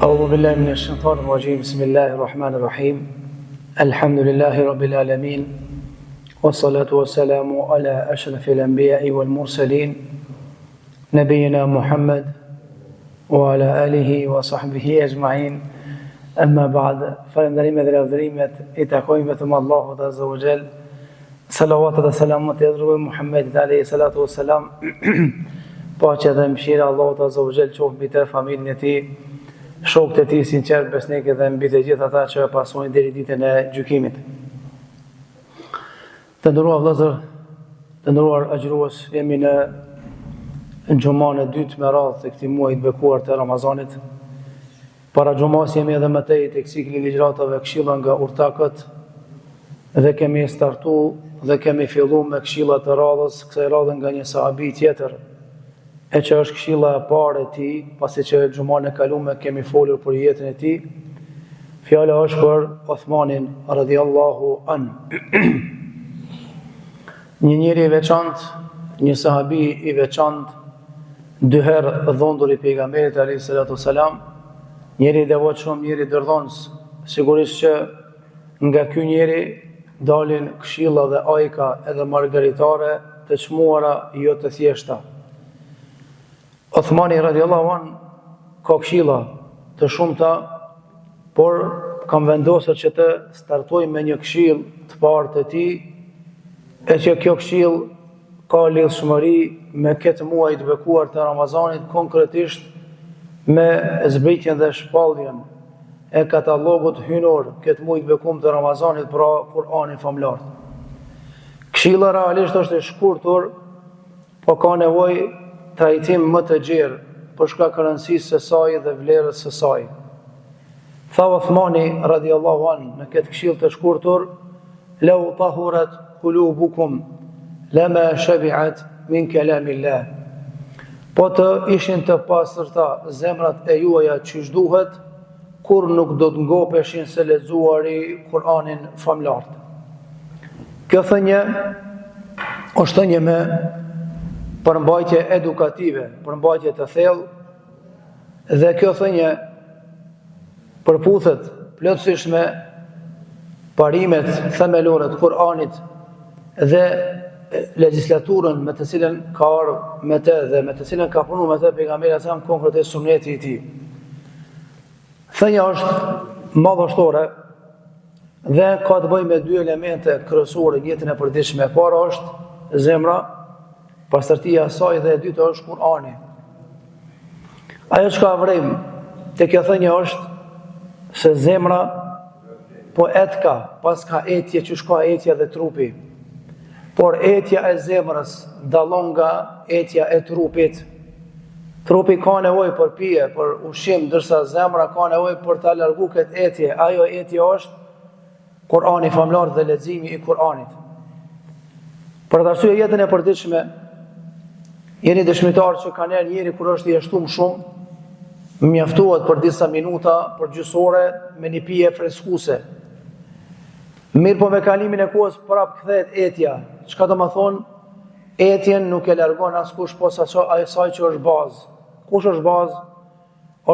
أعوذ بالله من الشيطان الرجيم بسم الله الرحمن الرحيم الحمد لله رب العالمين والصلاة والسلام على أشرف الأنبياء والمرسلين نبينا محمد وعلى آله وصحبه أجمعين أما بعد فلندريم ذي الأذريمة إتاكوين بثم الله عز وجل صلوات والسلامات يدرو محمد عليه الصلاة والسلام Paqja dhe mëshira Allahut Azza wa Jall qoftë mbi të familjen e tij, shokët e tij sinqert besnikë dhe mbi të gjithë ata që e pasojnë deri ditën e gjykimit. Të nderuar vëllezër, të nderuar agjërues, jemi në xhuman e dytë me radhë të këtij muaji të bekuar të Ramazanit. Para xhumas jemi edhe më tej tek cikli i ligjratave këshilla nga urtakët dhe kemi startuar dhe kemi filluar me këshilla të radhës, kësaj radhe nga një sahabi tjetër, e që është këshilla e parë e tij, pasi që xhuman e kaluar kemi folur për jetën e tij. Fjala është për Uthmanin radhiyallahu an. Një njeri i veçantë, një sahabi i veçantë, dy herë dhondur i pejgamberit alayhi salatu wasalam, njeri i devotshëm, njeri i dërdhonës. Sigurisht që nga ky njeri dalin këshilla dhe ajka edhe margaritare të çmuara, jo të thjeshta. Uthmani radhiyallahu an ka këshilla të shumta, por kam vendosur që të startoj me një këshill të parë të tij, e që kjo këshill ka lidhshmëri me këtë muaj të bekuar të Ramazanit, konkretisht me zbritjen dhe shpalljen e katalogut hynor këtë muaj të bekuar të Ramazanit, pra Kur'anin famlar. Këshilla realisht është e shkurtur, po ka nevojë trajtim më të gjerë për shkak rëndësisë së saj dhe vlerës së saj. Tha Uthmani radhiyallahu an në këtë këshill të shkurtur: "Law tahurat qulubukum lama shabi'at min kalamillah." Po të ishin të pastërta zemrat e juaja çish duhet, kur nuk do të ngopeshin se lexuari Kur'anin famlart. Kjo thënie është thënie me përmbajtje edukative, përmbajtje të thellë, dhe kjo thënie përputhet plotësisht me parimet themelore të Kur'anit dhe legjislaturën me të cilën ka ardhur me të dhe me të cilën ka punuar me të pejgamberi sa konkretisht suneti i tij. Thënia është madhështore dhe ka të bëjë me dy elemente kryesore në jetën e përditshme. E para është zemra, pastërtia e saj, dhe e dyta është Kur'ani. Ajo që ka vrem te kjo thënie është se zemra po etka, pas ka etje që shka etja dhe trupi. Por etja e zemrës dallon nga etja e trupit. Trupi ka nevojë për pije, për ushqim, ndërsa zemra ka nevojë për ta larguar këtë etje. Ajo etje është Kur'ani famlar dhe leximi i Kur'anit. Për të arsye jetën e përditshme, jeni dëshmitar që ka njeri kur është i ashtum shumë, mjaftohet për disa minuta, për gjysore, me një pije freskuese. Mirë, po me kalimin e kohës prap kthehet etja. Çka do të thonë? Etjen nuk e largon askush posa asaj që është bazë. Kush është bazë?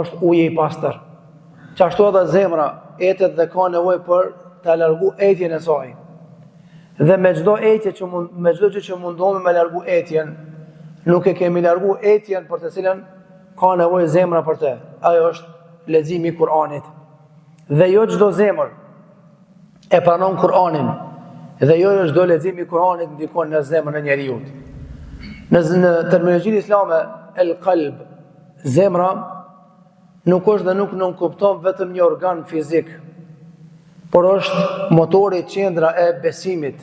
Është uji i pastër. Qashtu edhe zemra etet dhe ka nevojë për ta largu etjen e saj. Dhe me çdo etje që me çdo gjë që mundohemi me largu etjen, nuk e kemi largu etjen për të cilën ka nevojë zemra për të. Ajo është leximi i Kur'anit. Dhe jo çdo zemër e pranon Kur'anin, dhe jo çdo lexim i Kur'anit ndikon në zemrën e njeriu. Në terminologjinë islame, el-qalb, zemra, nuk është dhe nuk nënkupton vetëm një organ fizik, por është motori, qendra e besimit,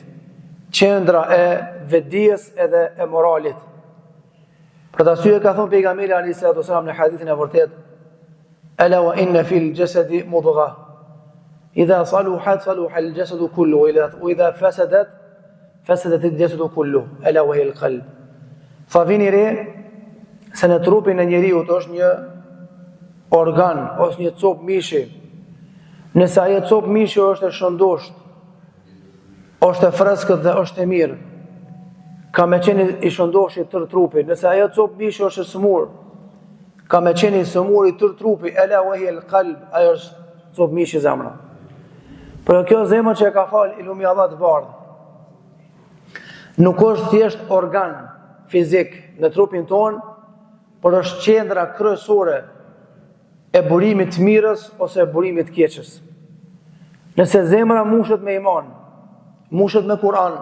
qendra e vetdijes edhe e moralit. Për të arsye ka thënë pejgamberi alayhi salatu wasallam në hadithin e vërtet: "Ala wa inna fil jasadi mudghah. Idha saluhat saluha al-jasadu kulluhu wa idha fasadat fasadat al-jasadu kulluhu. Ala wa hiya al-qalb." Fa vini re se në trupin e njeriu është një organ, ose një copë mishi. Nëse ajo copë mishi është e shëndosht, është e freskët dhe është e mirë, ka me qenë i shëndoshit tërë trupin. Nëse ajo copë mishi është e smur, ka me qeni sëmuri tër trupi, ela wahi el qalb, ajo është copë mishi zemra. Për kjo zemër që e ka fal ilumi Allah të bardhë, nuk është thjesht organ fizik në trupin ton, por është qendra kryesore e burimit të mirës ose e burimit të keqës. Nëse zemra mushet me iman, mushet me Kur'an,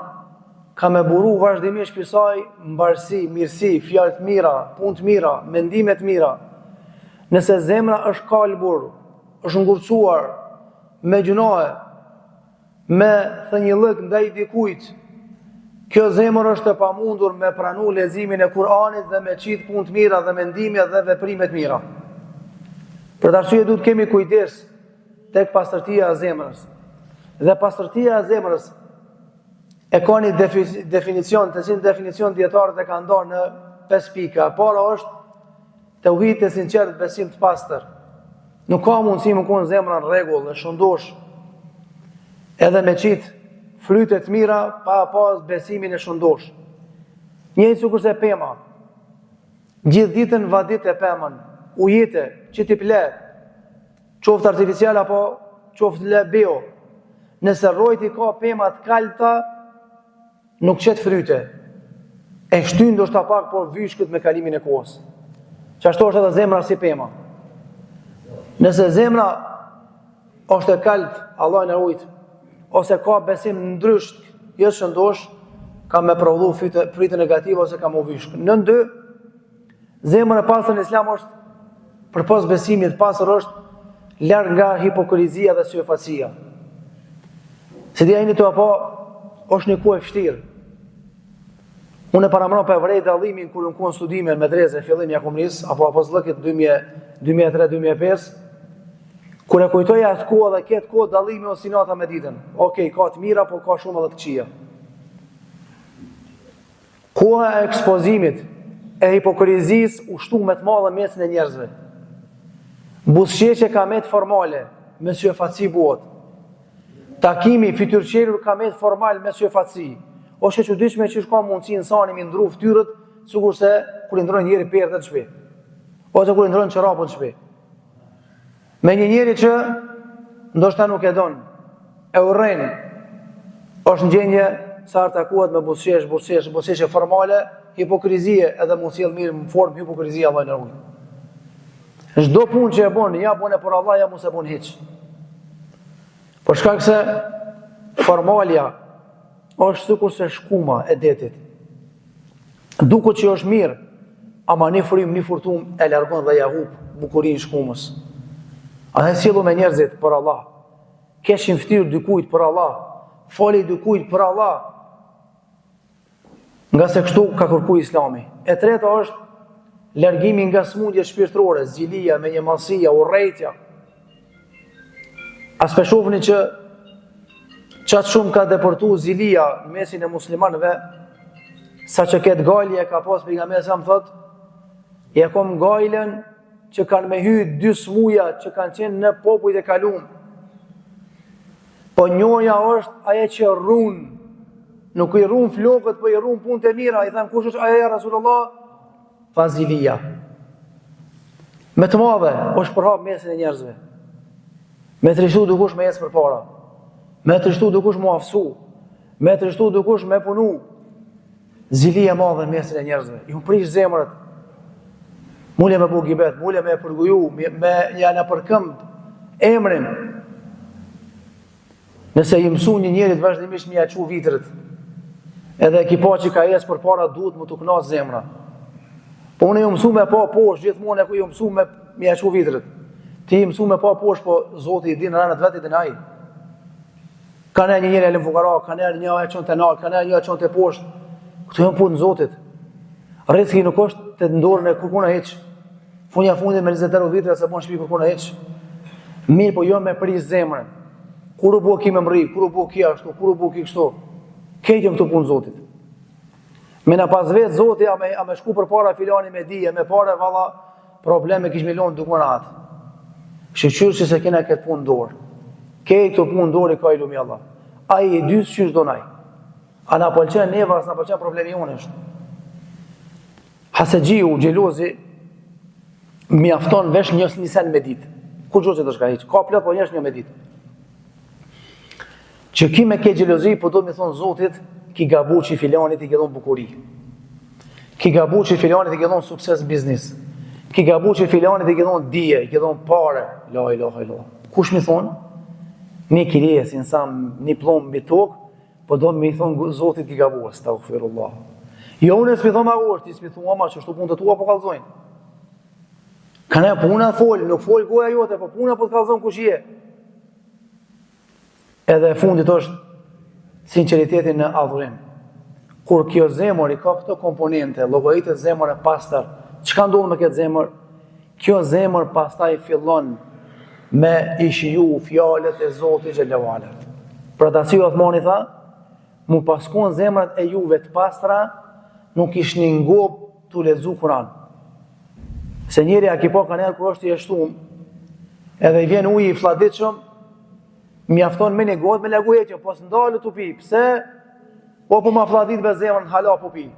ka me buru vazhdimisht për saj mbarësi, mirësi, fjalë të mira, punë të mira, mendime të mira. Nëse zemra është kalbur, është ngurcuar me gjunohe, me thënjëllëk ndaj dikujt, kjo zemër është e pamundur me pranu leximin e Kur'anit dhe me qitë punë të mira dhe mendime dhe veprime të mira. Për të arsye duhet kemi kujdes tek pastërtia e zemrës. Dhe pastërtia e zemrës e ka një definicion, të cilin definicion dietarët e kanë ndarë në 5 pika. Para është tauhid e sinqert, besim të pastër. Nuk ka mundësi më konë zemra në rregull, në shëndosh, edhe me qitë fryte të mira pa pas besimin e shëndosh. Njëjtë sikur se pema. Gjithë ditën vadit e pemën, ujite, që t'i ple, qoftë artificial apo qoftë le bio. Nëse rrojti ka pemat kalta, nuk qetë fryte. E shtyn do shta pak, por vyshkët me kalimin e kohës. Qashtu është edhe zemra si pema. Nëse zemra është e kalt, Allah në rujtë, ose ka besim ndrysht, jeshtë shëndosh, ka me prodhu fryte negative ose ka mu vyshk. Në dy, zemra e pasër në Islam është, për pas besimit pasër është, larg nga hipokrizia dhe syfacia. Se dia jeni të apo, është një kohë e vështirë. Unë e paramëron për vrej dallimin kur unë konë studime në medrese, fillim jakumris, apo zllëkit 2003-2005, kur e kujtoja atë kohë dhe ketë kohë dallimi ose sinata me ditën. Okej, ka të mira, por ka shumë edhe të këqija. Koha e ekspozimit e hipokrizis u shtu me të madhe mesin e njerëzve. Buzëqeshje ka me të formale, me syfaci buot. Takimi fytyrqerur ka me të formal me syfaci. Ose çuditshme që ka mundësi insani mi ndru fytyrët, sikur se kur i ndron njëri perdet në shtëpi, ose kur i ndron çorapun në shtëpi. Me një njeri që ndoshta nuk e don, e urren, është në gjendje sa takuat me buzëqeshje formale, hipokrizie edhe mund sjell mirë në formë hipokrizie Allah në rrugë. Çdo punë që e bën, ja bën e për Allah, ja mos e bën hiç. Por shkak se formalja është sikur se shkuma e detit. Duket që është mirë, ama një frym, një furtum e largon dhe ja hub bukurinë shkumës. A dhe sillu me njerëzit për Allah. Keshin ftyrë dykujt për Allah. Fali dykujt për Allah. Nga se kështu ka kërku Islami. E treta është largimi nga smundje shpirtërore, zilija, menjëmallësia, urrejtja. As pe shohni që qatë shumë ka deportu zilija në mesin e muslimanëve, sa që ketë gajlje ka pas pejgamberi sa më thot, ja kom gajlen që kanë me hy 2 smuja që kanë qenë në popujt e kalum. Po njoja është aje që rrun, nuk i rrun flokët, po i rrun punët e mira. I thamë, kush është aje, Rasulullah? Fazilija. Me të madhe, është përhap mesin e njerëzve. Me të rishtu dukush me jesë për para. Me të rishtu dukush mu afsu. Me të rishtu dukush me punu. Zilija madhe mesin e njerëzve. I prish zemrët. Mulje me bu gibet, mulje me përguju, me janë përkëmb emrin. Nëse i mësu një njerit vazhdimisht mi aqu vitrit, edhe ki pa që ka jesë për para duhet më të knasë zemra. Po unë i mësu me pa posh, gjithmonë e ku i mësu me mi aqu vitrit. Ti i mësu me pa posh, po Zoti i din rënët vetit e naj. Ka ne një njeri e fukara, ka ne një e qonë të nalë, ka ne një e qonë të poshtë. Këtu e më punë në Zotit. Rritëki nuk është të ndorën e kërkuna heqë. Funja fundit me 20 vitre se bon shpi kërkuna heqë. Mirë, po jo me pris zemrën. Kur u bo ki me mri, kur u bo ki ashtu, kur u bo ki kështu. Kejtjëm këtu punë Zotit. Me në pas vetë Zotit, a me shku për para filani me dije, me pare valla probleme kish milion dukën atë. Shqyqyrë që se kena këtë punë dorë. Kejtë të punë dorë i ka ilumi Allah. A i dysë qysh do naj. A na pëlqen neva, as na pëlqen problemi unë është. Hasegjiu, gjelozi, mjafton vesh një sen me ditë. Ku gjohë që të shka hiq? Ka plot, po njësh një me ditë. Që ki me ke gjelozi, po do me thonë Zotit, ki gabu që i filanit i ke dhonë bukuri. Ki gabu që i filanit i ke dhonë sukses biznis. Ki gabu që i filanit i ke dhonë dije, i ke dhonë pare. La ilaha illallah. Kush mi thonë? Një kirje, si nësam një plomë mbi tokë, po do me i thonë Zotit ki gabu, astaghfirullah. Jo unë s'mi thonë ma urti, s'mi thonë ama që shtu punë të tua po kalzojnë. Ka ne puna folë, nuk folë goja jote, po puna po të kalzojnë kush je. Edhe fundit është sinceritetin në adhurim. Kur kjo zemër i ka këto komponente, llogaritet zemër e pastër, çka ndodh me këtë zemër? Kjo zemër pastaj fillon me i shiju fjalët e Zotit xhallahu ala. Për atë arsye Uthmani tha, mu paskon zemrat e juve të pastra, nuk ishni ngop tu lexu Kur'an. Se njëri a ki po kanë kur është i shtum, edhe i vjen uji i fladitshëm, mjafton me një gotë me laguje që pos ndalë të pi. Pse? O po ma fladit be zemrën hala po pi.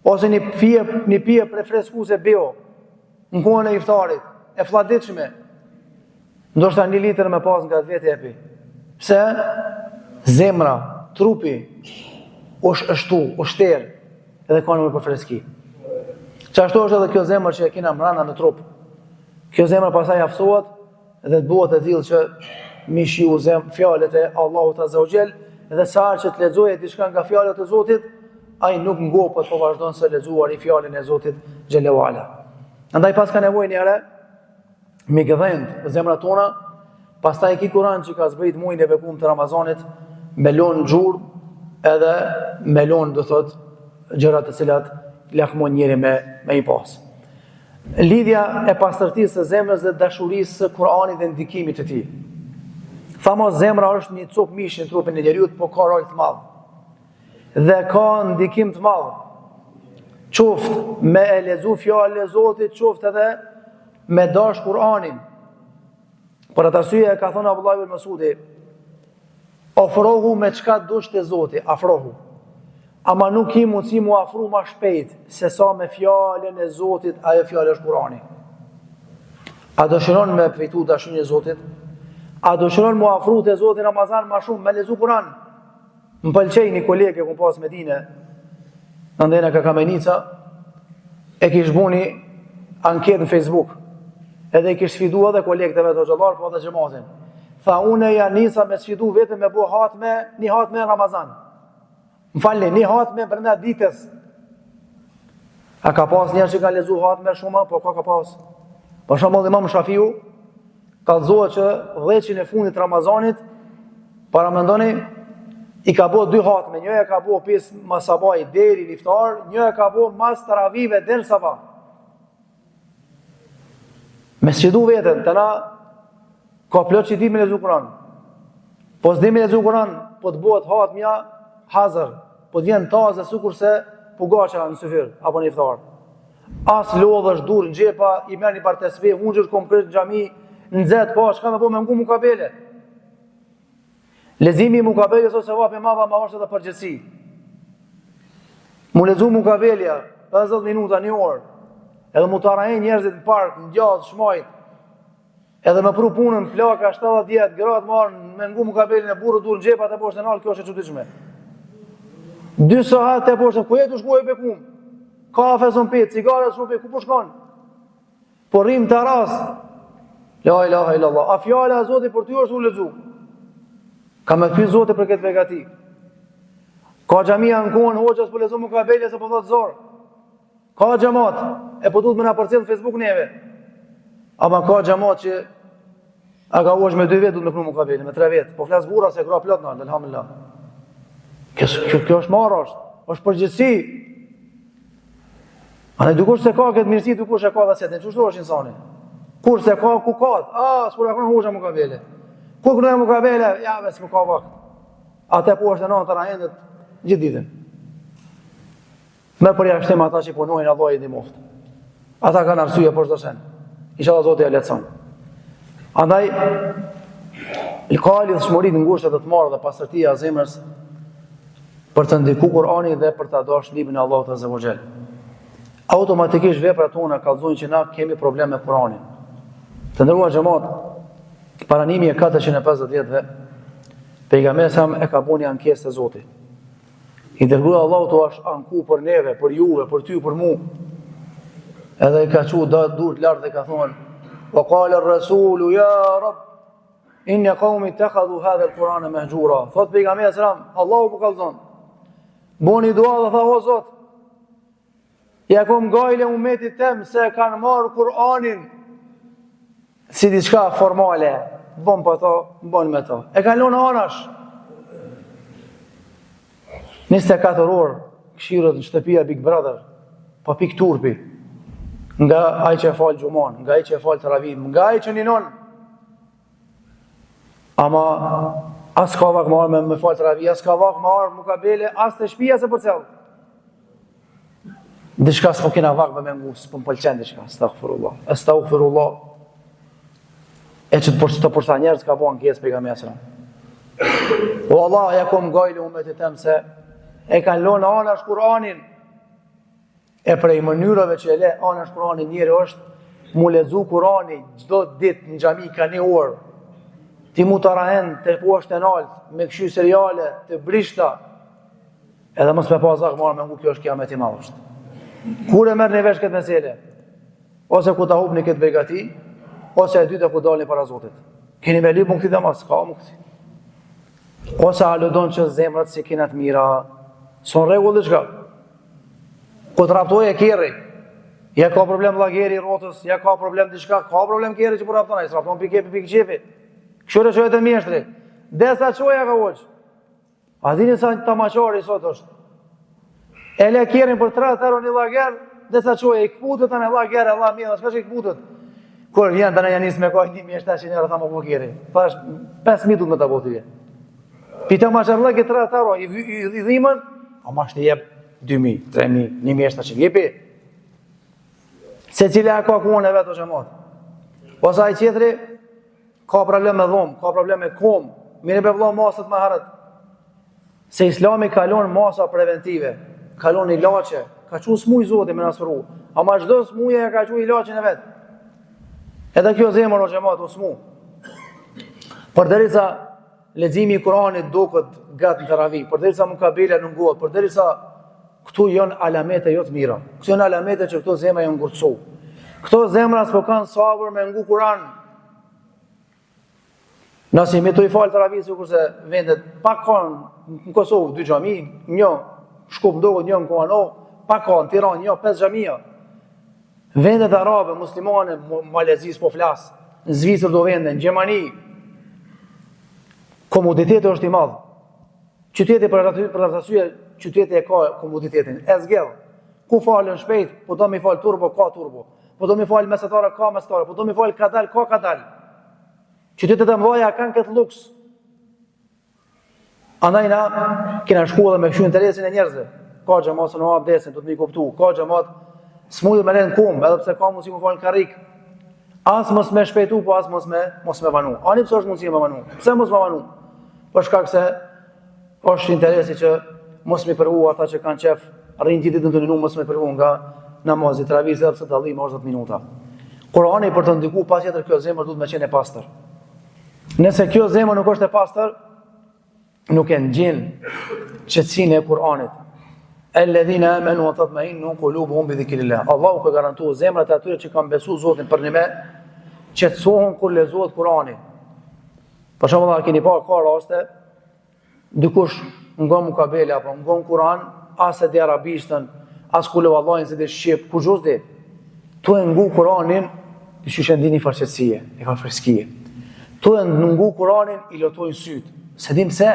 Ose një pije prefreskuese bio, në kohën e iftarit, e fladitshme. Ndoshta 1 litër me pas nga vetë epi. Pse? Zemra, trupi, është shtu, është shterë, edhe ka në për freski. Qashtu është edhe kjo zemër që e kina mrana në trup. Kjo zemër pasaj afsohet dhe të bëhet e tillë që mi shiu fjalët e Allahut Azza wa Jall, dhe sa që të lexoje diçka nga fjalët e Zotit, ai nuk ngopet, po vazhdon se lexuar i fjalën e Zotit xhallahu ala. Andaj pas ka nevojë njëre mi gëdhend zemrat tona, pastaj ki Kur'an që ka zbrit muajin e bekuar të Ramazanit, me lon xhur, edhe me lon do thot gjëra të cilat lakmon njëri me i pas. Lidhja e pastërtisë së zemrës dhe dashurisë së Kur'anit dhe ndikimit të tij. Thamo zemra është një copë mishi në trupin e njeriut, po ka rol të madh. Dhe ka ndikim të madh. Qoftë me e lexu fjalën e Zotit, qoftë edhe me dash Kur'anin. Për atë arsye ka thënë Abdullah ibn Mas'udi, ofrohu me çka dush te Zoti, afrohu. Ama nuk i mundësi mu afru ma shpejt se sa me fjalën e Zotit, ajo fjalë është Kur'ani. A dëshiron me fitu dashurinë e Zotit? A dëshiron mu afru te Zoti Ramazan ma shumë me lezu Kur'an? Më pëlqej një kolege ku pas Medine, në ndena ka Kamenica, e kish buni anket në Facebook, edhe i kish sfidu edhe kolegët e vetë hoxhallar, po edhe xhamatin. Tha, une ja nisa me sfidu vetëm me bo hatme, një hatme në Ramazan. Më falni, një hatme brenda ditës. A ka pas njerë që ka lezu hatme shumë, po ka pas. Për shembull Imam Shafiu kallëzohet që 10 e fundit Ramazanit, para mendoni, i ka bo 2 hatme, një e ka bo 5 mas sabaj deri iftar, një e ka bo mas taravive del sabah. Me sfidu vetën, të na ka plot që ti me lezu Kur'an. Po s'di me lezu Kur'an, po të bëhet hatmja hazër, po të vjen tazë sikur se pugaqa në syfir apo në iftar. As lodhësh dur në xhepa, i merr një parë tesbih, hunxhësh komplet në xhami, nxet po, çka më po me ngu mukabele. Lezimi mukabeles ose vapi madha ma është edhe përgjithësi. Mu lezu mukabelja 50 minuta, 1 orë, edhe mu të arajin njerëzit në park, në gjazë, shmajt, edhe me pru punën, plaka, 70 djetë, gratë marë, me ngu mukabelin e burë, dur në gjepa të poshtë e nalë, kjo është e qutishme. 2 sahat të poshtë, ku jetu shkuaj bekum, kafe zon pit, cigare zon pit, ku po shkon? Po rrim të ras, la ilaha illallah, a fjala e Zotit për ty është u lezu. Ka me pyet Zotit për këtë begati. Ka xhamia në kohën hoxhës po lezo mukabele se po thot zor. Ka xhamat, e po duhet më na përcjell në Facebook neve. Ama ka xhamat që a ka hoxh me 2 vjet duhet me pru mukabele, me 3 vjet. Po flas burra se gra plot në, alhamdulillah. Kjo është marrë, është përgjithësi. Ana dukush se ka këtë mirësi, dukush e ka dhe setën. Çu është insani? Kur se ka ku ka? S'po ka hoxha mukabele. Kur kënë e mukabele, ja, s'më ka vakt. Ate po është e nënë të rahendet gjithë ditën. Me përja shtem ata që punojnë, Allah i ndihmoft. Ata kanë arsye për çdo sen. Inshallah Zoti ja lehtëson. Andaj, ka lidhshmëri të ngushtë të marrë dhe pastërtia e zemrës për të ndikuar Kur'anin dhe për ta dashur librin e Allahut Azza wa Jall. automatikisht veprat tona kallëzojnë që na kemi problem me Kur'anin. Të nderuar xhamat, para 1450 vjetëve, pejgamberi sa e ka bënë ankesë te Zoti. I dërguar Allahu tu është anku për neve, për juve, për ty, për mu. Edhe i ka thënë dur lart dhe ka thonë: "Wa qala ar-rasulu ya Rabb, inna qaumi ittakhadhu hadha al-Qur'ana mahjura." Thot pejgamberi sallam, Allahu po kallzon. Boni dua dhe tha: "O Zot, ja kom gajle umetit tem se kanë marrë Kur'anin si diçka formale, bon për to, bon me to. E kanë lënë anash. 24 orë këshirët në shtëpia Big Brother, pa pik turpi, nga ai që e falë gjumon, nga ai që e falë taravim, nga ai që ninon. Ama as ka vak marrë me falë taravim, as ka vak marrë mukabele, as të shpia se për cellë. Dishka s'po kena vak me ngu, s'po më pëlqen dishka, astaghfirullah. E që të përsa njerës ka bo ankesë pejgamberi sallam. O Allah, ja kom gajle umetit tem se e kanë lënë anash Kur'anin. E prej mënyrave që e le anash Kur'anin njëri është mu lexu Kur'anin çdo ditë në xhami ka 1 orë. Ti mu të rahen të poshtë e nalt, me këshy seriale, të brishta, edhe mos me pas akmarë me ngu, kjo është kiamet i madh është. Kur e merr në vesh këtë mesele, ose ku ta hupni këtë begati, ose e dyta ku dalni para Zotit. Keni me lyp më këti dhe mas, ka më këti. Ose aludon që zemrat si kena të mira, son regull dhe qka. Ku të raptoj e kjeri, ja ka problem lageri rotës, ja ka problem diçka, ka problem kjeri që po raptona, i së rapton pikepi, qefi. Këshure qojët e mjeshtri, desa qoja ka voq. A dini sa të maqari sot është. E le kjerin për 3 euro një lager, desa qoja i këputët, anë e lager, e la mjena, shka që i këputët. Kur vjen të në janis me kaj 1.700 euro, tha më po kjeri. Thash, 5.000 du të me të botyje. Pita ma qërlëke 3 euro, i dhimën, a ma shtë jep 2.000, 3.000, 1.700, jepi. Se cile e ka kuën e vetë o që matë. Osa i qetri, ka problem me dhomë, ka problem me komë, mire be vlo masët me herët. Se Islami kalon masa preventive, kalon ilaçe, ka që smuj Zotin me nasëru, ama çdo smuje e ka që ilaçin e vetë. Edhe kjo zemër o xhamat o smu. Përderisa leximi i Kuranit duket gat në taravih, përderisa mukabela në ngohet, përderisa këtu janë alamete jo të mira. Këtu janë alamete që këto zemra janë ngurtësu. Këto zemra s'po kanë sabër me ngu Kur'an. Nëse me të i falë taravih sikurse vendet pak kanë në Kosovë 2 xhami, një Shkup ndohet, një në Kuano, pak kanë në Tiranë, një 5 xhamia. Vendet arabe, muslimane, Malezis po flas, në Zvicër do vende, në Gjermani, komoditeti është i madh. Qyteti për atë arsye, qyteti e ka komoditetin. E zgjedh. Ku falën shpejt, po do mi fal turbo, ka turbo. Po do mi fal mesatare, ka mesatare. Po do mi fal kadal, ka kadal. Qytetet e mëdha kanë këtë luks. Andaj na kena shkuar dhe me kshu interesin e njerëzve. Ka xhamat në abdesin, do të mi kuptu. Ka xhamat s'mujë me lënë kumë, edhe pse ka mundësi më falë karik. As mos me shpejtu, po as mos me vanu. Ani pse është mundësi me vanu? Pse mos me vanu? Për shkak se është interesi që mos me përvu ata që kanë qef, rrinë gjithë ditën të ninu, mos me përvu nga namazi, travizë, edhe pse dallimi është 10 minuta. Kurani për të ndiku patjetër kjo zemër duhet me qenë e pastër. Nëse kjo zemër nuk është e pastër, nuk e ngjin qetësinë e Kuranit. Alladhina amanu wa tatma'innu qulubuhum bi dhikrillah. Allahu ka garantuar zemrat e atyre që kanë besuar Zotin për një me, qetësohen kur lexohet Kurani. Për shembull, keni pa ka raste dikush ngon mukabele apo ngon Kur'an, as e di arabishtën, as kulu vallahin se di shqip, ku gjos di. Tu e ngu Kur'anin, i shëndini farqetësie, e ka freskie. Tu e ngu Kur'anin, i lotojnë syt. Se dim se,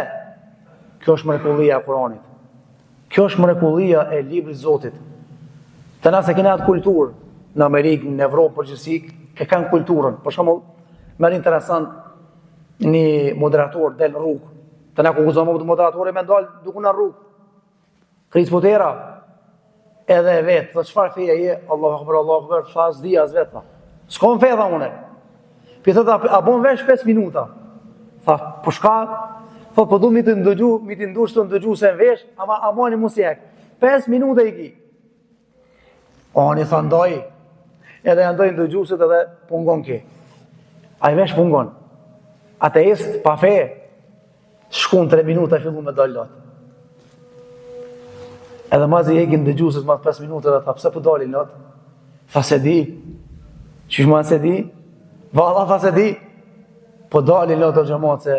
kjo është mrekullia e Kur'anit. Kjo është mrekullia e librit Zotit. Të na se kena atë kulturë, në Amerikë, në Evropë, përgjithësi, e kanë kulturën. Për shembull, më interesant një moderator del në rrugë. Të na ku guzon më moderatori me ndalë duku në rrugë. Kris potera, edhe vetë, dhe qëfar feja je, Allahu Akbar, tha s'di as vetë, tha. S'kon fe, tha une. Pi thëta, a bon vesh 5 minuta. Tha, po shka, thot, po du mi të ndush të ndëgju se në vesh, ama amoni mos jek. 5 minuta i ki. Ani tha ndaj, edhe janë ndaj ndëgjusit edhe pungon ki. A i vesh pungon. Ateist, pa fe, shkun 3 minuta fillu me dallat. Edhe mazi hekin ndëgjusit ma 5 minuta dhe tha, pse po dalin lot? Tha se di. Qysh ma se di? Valla tha se di. Po dalin lot o gjëmat se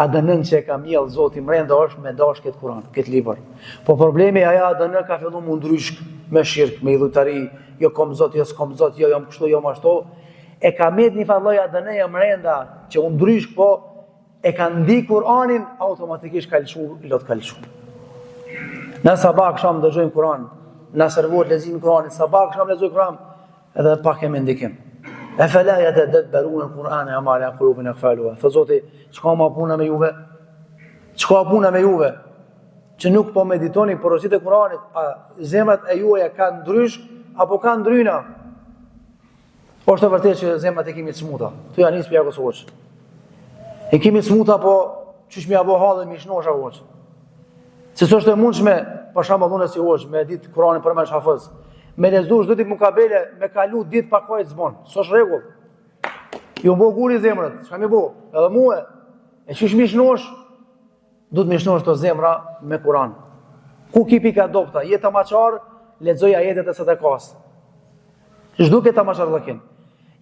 adënën që e ka mjellë Zoti mrenda është me dash këtë Kur'an, këtë libër. Po problemi aja adënë ka fillu mu ndryshk me shirk, me idhujtari, jo kom Zot, jo s'kom Zot, jo jam kështu, jo ma shto. E ka met një falloj adënëja mrenda që u ndryshk, po e ka ndi Kur'anin, automatikisht ka lëshu, lot ka lëshu. Në sabah kësham dëgjojmë Kur'an, në servohet lezimi Kur'anit, sabah kësham lezoj Kur'an, edhe pak kemi ndikim. E fela jetë dhe të berunën Kur'an e amale a kurubin e këfaluha. Thë Zoti, qka ma puna me juve? Qka puna me juve? Që nuk po meditoni porosit e Kur'anit, a zemrat e juaja kanë ndrysh, apo kanë ndryna? është të vërtet që zemrat e kimi të smuta. Tu janë njës pjekës hoqë. E kimi të smuta, po qysh mi abo halë dhe mi shnosha hoqë. Se së është e mundshme, për shamba dhune si hoqë, me ditë Kur'anin për me shafës. Me lezu shdo t'i mukabele, me kalu ditë pa kajtë zbonë. Së është regull. Ju mbo guri zemrët, shka mi bo? Edhe muhe. E qysh mi shnosh? Du t'mi shnosh të zemra me Kur'an. Ku ki pika dopta? Jeta maqar, lexoja jetet e sadakast. Çdo këta mashallah.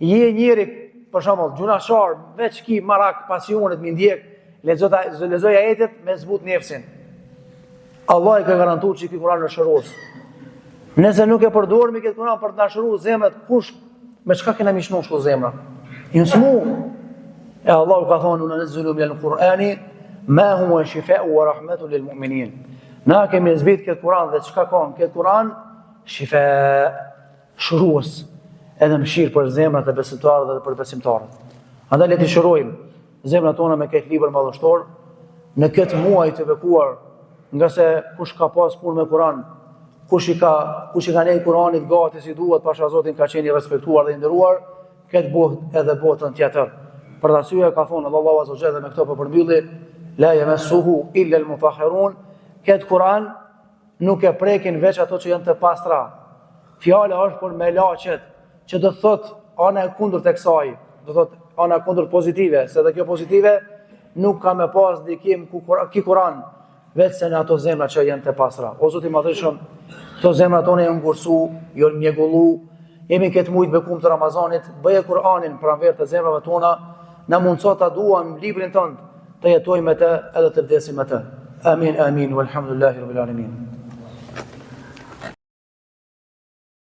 Je njëri, për shembull, gjunashar, veç ki marak pasionet mi ndjek, lexoja jetet me zbut nefsin. Allah i ka garantuar që ky Kur'an është shërues. Nëse nuk e përdormi këtë Kur'an për të na shëruar zemrat, kush me çka kena më shnosh këto zemra? Insmu. E Allahu ka thonë unazzilu minal Qur'ani ma huwa shifaa'u wa rahmatun lil mu'minin. Na kemi zbrit këtë Kur'an dhe çka ka këtë Kur'an? Shifa, shërues, edhe mëshirë për zemrat e besimtarëve dhe për besimtarët. Andaj le të shërojmë zemrat tona me këtë libër madhështor në këtë muaj të bekuar, nga se kush ka pas punë me Kur'an, kush i ka nejë Kur'anit gati si duhet, pasha Zotin ka qenë i respektuar dhe i nderuar, këtë botë edhe botën tjetër. Për arsye ka thonë Allahu azza wa jalla me këto përmbylli, la yamassuhu illa al-mutahharun, këtë Kur'an nuk e prekin veç ato që janë të pastra. Fjala është për melaqet, që do të thot ana e kundërt e kësaj, do thot ana e kundërt pozitive, se dhe kjo pozitive nuk ka me pas ndikim ki Kur'an, veç se në ato zemra që janë të pastra. O Zoti i Madhëshëm, këto zemra tona janë ngursu, janë mjegullu, jemi këtë mujt bekum të Ramazanit, bëje Kur'anin pranver të zemrave tona, na mundso ta duam librin tënd, të jetojmë me të edhe të vdesim me të. Amin, amin, walhamdulillahi rabbil alamin.